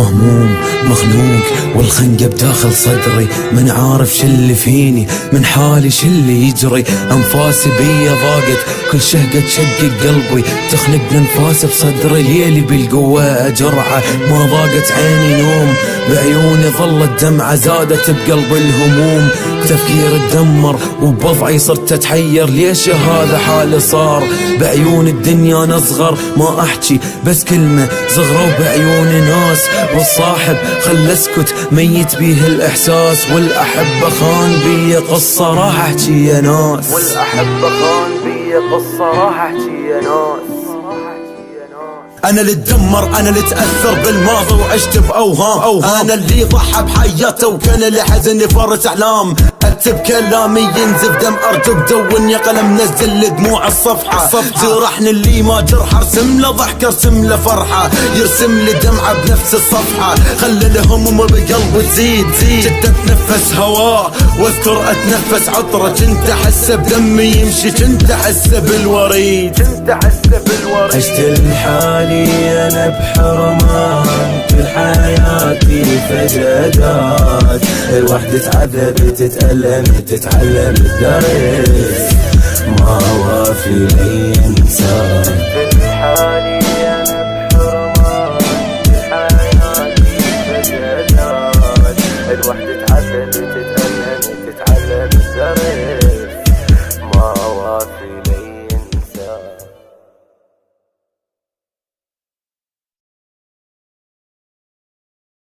مهموم مخنوق والخنقة بداخل صدري، من عارف شلي فيني، من حالي شلي يجري. أنفاسي بيا ضاقت، كل شهقة تشقق قلبي، تخنق أنفاسي بصدري. ليلي بالقوة جرعة، ما ضاقت عيني نوم، بعيوني ظلت دمعة، زادت بقلبي الهموم. تفكير اتدمر وبوضعي صرت اتحير، ليش هذا حالي صار؟ بعيون الدنيا نصغر، ما احكي بس كلمة صغروا بعيوني ناس. والصاحب خل اسكت ميت بيه الاحساس، والاحبة خان بي قصة راح احكي يا ناس، والاحبة خان بي قصة راح احكي يا ناس. أنا اللي اتدمر، أنا اللي تأثر بالماضي وعشت بأوهام. أنا اللي ضحى بحياته وكان لحزن فرس أحلام. أكتب كلامي ينزف دم، أرجو بدون يا قلم نزل دموع الصفحة. جرحني اللي ما جرح، ارسم له ضحكة ارسم له فرحة، يرسم لي دمعة بنفس الصفحة. خلي الهموم بقلبي تزيد، كنت اتنفس هواه واذكر اتنفس عطره، كنت احس بدمي يمشي، كنت احس بالوريد، كنت احس بالوريد. عشت لحالي أنا بحرمان، كل حياتي فجدات، الوحدة تعذب تتألم تتعلم الدرس، ما وافي أي إنسان. عشت لحالي أنا بحرمان، كل حياتي فجدات، الوحدة تعذب تتألم تتعلم الدرس.